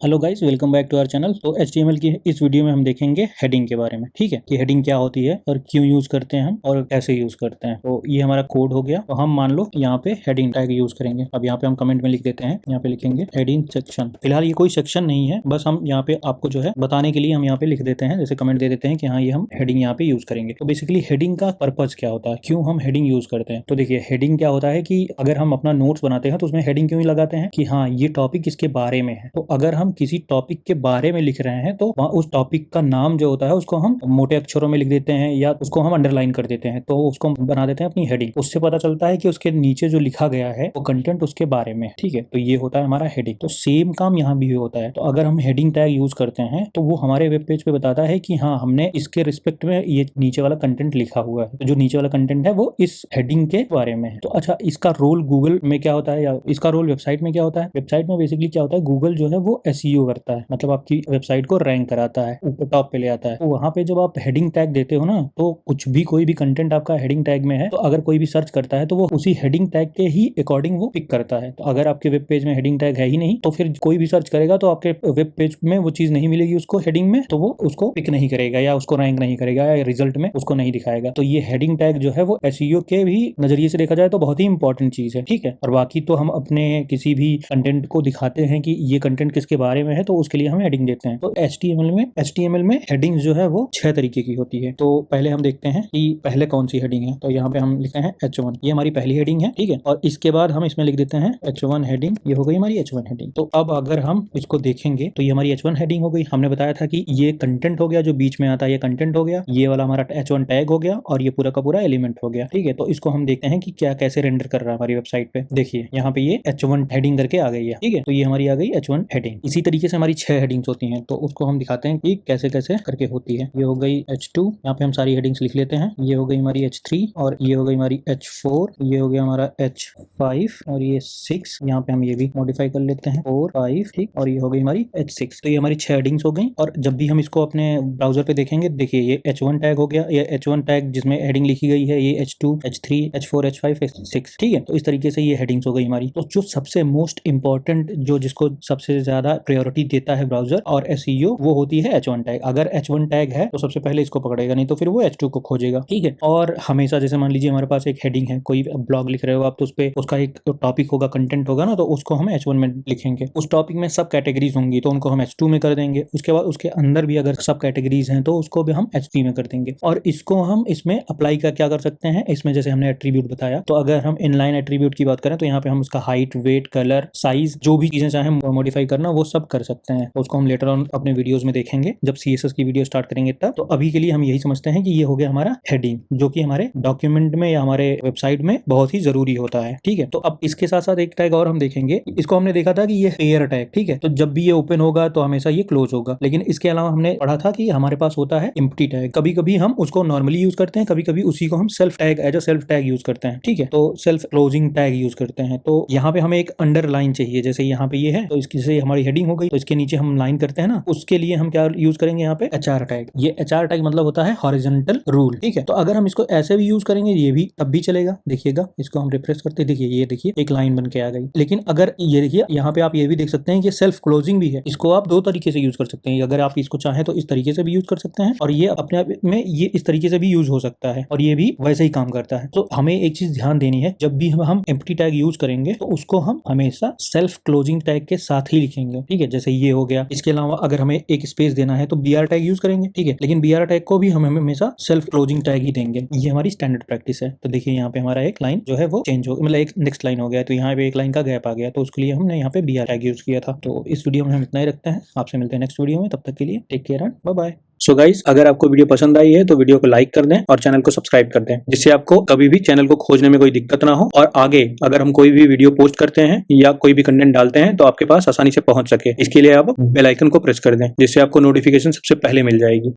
Hello guys, welcome back to our channel. तो HTML की इस वीडियो में हम देखेंगे हेडिंग के बारे में। ठीक है कि हेडिंग क्या होती है और क्यों यूज करते हैं हम और कैसे यूज करते हैं। तो ये हमारा कोड हो गया। तो हम मान लो यहाँ पे हेडिंग टैग यूज करेंगे। अब यहाँ पे हम कमेंट में लिख देते हैं, यहाँ पे लिखेंगे हेडिंग सेक्शन। फिलहाल ये कोई सेक्शन नहीं है, बस हम यहाँ पे आपको जो है बताने के लिए हम यहाँ पे लिख देते हैं, जैसे कमेंट दे देते हैं कि हाँ ये हम हेडिंग यहाँ पे यूज करेंगे। तो बेसिकली हेडिंग का पर्पज क्या होता है, क्यों हम हेडिंग यूज करते हैं। तो देखिए हेडिंग क्या होता है कि अगर हम अपना नोट्स बनाते हैं तो उसमें हेडिंग क्यों लगाते हैं कि हाँ ये टॉपिक इसके बारे में है। तो अगर हम किसी टॉपिक के बारे में लिख रहे हैं तो वहाँ उस टॉपिक का नाम जो होता है उसको हम मोटे अक्षरों में लिख देते हैं या उसको हम अंडरलाइन कर देते हैं, तो उसको बना देते हैं अपनी हेडिंग। उससे पता चलता है कि उसके नीचे जो लिखा गया है वो कंटेंट उसके बारे में। ठीक है, तो ये होता है हमारा हेडिंग। तो सेम काम यहाँ भी होता है। तो अगर हम हेडिंग टैग यूज करते हैं तो वो हमारे वेब पेज पे बताता है कि हाँ हमने इसके रिस्पेक्ट में ये नीचे वाला कंटेंट लिखा हुआ है। तो जो नीचे वाला कंटेंट है वो इस हेडिंग के बारे में है। तो अच्छा, इसका रोल गूगल में क्या होता है या इसका रोल वेबसाइट में क्या होता है। वेबसाइट में बेसिकली क्या होता है, गूगल जो है वो SEO करता है, मतलब आपकी वेबसाइट को रैंक कराता है, ऊपर टॉप पे ले आता है। तो वहां पे जब आप हेडिंग टैग देते हो ना, तो कुछ भी कोई भी कंटेंट आपका हेडिंग टैग में है तो अगर कोई भी सर्च करता है तो वो उसी हेडिंग टैग के ही अकॉर्डिंग वो पिक करता है। तो अगर आपके वेब पेज में हेडिंग टैग है ही नहीं तो फिर कोई भी सर्च करेगा तो आपके वेब पेज में वो चीज नहीं मिलेगी उसको हेडिंग में, तो वो उसको पिक नहीं करेगा या उसको रैंक नहीं करेगा या रिजल्ट में उसको नहीं दिखाएगा। तो ये हेडिंग टैग जो है वो SEO के भी नजरिए से देखा जाए तो बहुत ही इंपॉर्टेंट चीज है। ठीक है, और बाकी तो हम अपने किसी भी कंटेंट को दिखाते हैं कि ये कंटेंट किसके बारे में है तो उसके लिए हम हेडिंग देते हैं। तो HTML में हेडिंग्स जो है वो 6 तरीके की होती है। तो पहले हम देखते हैं कि पहले कौन सी हेडिंग है। तो यहाँ पे हम लिखते हैं H1, ये हमारी पहली हेडिंग है। ठीक है, और इसके बाद हम इसमें लिख देते हैं H1 हेडिंग। ये हो गई हमारी H1 हेडिंग। तो अब अगर हम इसको देखेंगे तो ये हमारी H1 हेडिंग हो गई। हमने बताया था कि ये कंटेंट हो गया, जो बीच में आता है ये कंटेंट हो गया, ये वाला हमारा H1 टैग हो गया और ये पूरा का पूरा एलिमेंट हो गया। ठीक है, तो इसको हम देखते हैं कि क्या कैसे रेंडर कर रहा है हमारी वेबसाइट पे। देखिए यहाँ पे ये H1 हेडिंग करके आ गई है। ठीक है, तो ये हमारी आ गई H1 हेडिंग। इसी तरीके से हमारी 6 हेडिंग्स होती हैं, तो उसको हम दिखाते हैं कि कैसे कैसे करके होती है। ये हो गई H2, यहाँ पे हम सारी हेडिंग्स लिख लेते हैं। ये हो गई हमारी H3 और ये हो गई हमारी H4, ये हो गया हमारा H5 और ये 6। यहाँ पे हम ये भी मॉडिफाई कर लेते हैं 4 5। ठीक, और ये हो गई हमारी H6। तो ये हमारी 6 हेडिंग्स हो गई। और जब भी हम इसको अपने ब्राउजर पे देखेंगे, देखिए ये H1 टैग हो गया, ये H1 टैग जिसमें हेडिंग लिखी गई है, ये H2 H3 H4 H5 H6। ठीक है, तो इस तरीके से ये हेडिंग्स हो गई हमारी। तो जो सबसे मोस्ट इंपॉर्टेंट, जो जिसको सबसे ज्यादा प्रायोरिटी देता है ब्राउजर और SEO, वो होती है H1 टैग। अगर H1 टैग है तो सबसे पहले इसको पकड़ेगा, नहीं तो फिर वो H2 को खोजेगा। ठीक है, और हमेशा जैसे मान लीजिए हमारे पास एक हेडिंग है, कोई ब्लॉग लिख रहे हो आप, तो उस पे उसका एक टॉपिक होगा, कंटेंट होगा ना, तो उसको हम H1 में लिखेंगे। उस टॉपिक में सब कैटेगरीज होंगी तो उनको हम H2 में कर देंगे। उसके बाद उसके अंदर भी अगर सब कैटेगरीज हैं तो उसको भी हम H3 में कर देंगे। और इसको हम इसमें अप्लाई का क्या कर सकते हैं, इसमें जैसे हमने एट्रीब्यूट बताया, तो अगर हम इनलाइन एट्रीब्यूट की बात करें तो यहाँ पे हम उसका हाइट, वेट, कलर, साइज, जो भी चीजें चाहे मॉडिफाई करना वो सब कर सकते हैं। उसको हम लेटर ऑन अपने वीडियोस में देखेंगे जब CSS की वीडियो स्टार्ट करेंगे तब। तो अभी के लिए हम यही समझते हैं कि ये हो गया हमारा हेडिंग, जो कि हमारे डॉक्यूमेंट में या हमारे वेबसाइट में बहुत ही जरूरी होता है। ठीक है, तो अब इसके साथ साथ एक टैग और हम देखेंगे। इसको हमने देखा था कि ये पेयर टैग। ठीक है, तो जब भी ये ओपन होगा तो हमेशा ये क्लोज होगा, लेकिन इसके अलावा हमने पढ़ा था कि हमारे पास होता है एम्प्टी टैग। कभी कभी हम उसको नॉर्मली यूज करते हैं, कभी कभी उसी को हम self tag as a self tag use करते हैं। ठीक है, तो सेल्फ क्लोजिंग टैग यूज करते हैं। तो यहाँ पे हमें एक अंडरलाइन चाहिए, जैसे यहाँ पे ये है तो इसकी से हमारी हेडिंग हो गई, तो इसके नीचे हम लाइन करते हैं ना, उसके लिए हम क्या यूज करेंगे यहाँ पे HR टैग। ये HR टैग मतलब होता है हॉरिजॉन्टल रूल। ठीक है, तो अगर हम इसको ऐसे भी यूज करेंगे ये भी तब भी चलेगा। देखिएगा, इसको हम रिफ्रेश करते हैं, देखिए ये देखिए एक लाइन बन के आ गई। लेकिन अगर ये देखिए यहाँ पे आप ये भी देख सकते हैं कि सेल्फ क्लोजिंग भी है। इसको आप 2 तरीके से यूज कर सकते हैं। अगर आप इसको चाहें तो इस तरीके से भी यूज कर सकते हैं और ये अपने आप में ये इस तरीके से भी यूज हो सकता है और ये भी वैसे ही काम करता है। तो हमें एक चीज ध्यान देनी है, जब भी हम एम्प्टी टैग यूज करेंगे तो उसको हम हमेशा सेल्फ क्लोजिंग टैग के साथ ही लिखेंगे। ठीक है, जैसे ये हो गया। इसके अलावा अगर हमें एक स्पेस देना है तो BR टैग यूज करेंगे। ठीक है, लेकिन BR टैग को भी हम हमेशा सेल्फ क्लोजिंग टैग ही देंगे। ये हमारी स्टैंडर्ड प्रैक्टिस है। तो देखिए यहाँ पे हमारा एक लाइन जो है वो चेंज हो गया, मतलब एक नेक्स्ट लाइन हो गया, तो यहाँ पे एक लाइन का गैप आ गया, तो उसके लिए हमने यहाँ पे BR टैग यूज किया था। तो इस वीडियो में हम इतना ही रखते हैं। आपसे मिलते हैं नेक्स्ट वीडियो में, तब तक के लिए take care and bye bye. So guys, अगर आपको वीडियो पसंद आई है तो वीडियो को लाइक कर दें और चैनल को सब्सक्राइब कर दें, जिससे आपको कभी भी चैनल को खोजने में कोई दिक्कत ना हो और आगे अगर हम कोई भी वीडियो पोस्ट करते हैं या कोई भी कंटेंट डालते हैं तो आपके पास आसानी से पहुंच सके। इसके लिए आप बेल आइकन को प्रेस कर दें, जिससे आपको नोटिफिकेशन सबसे पहले मिल जाएगी।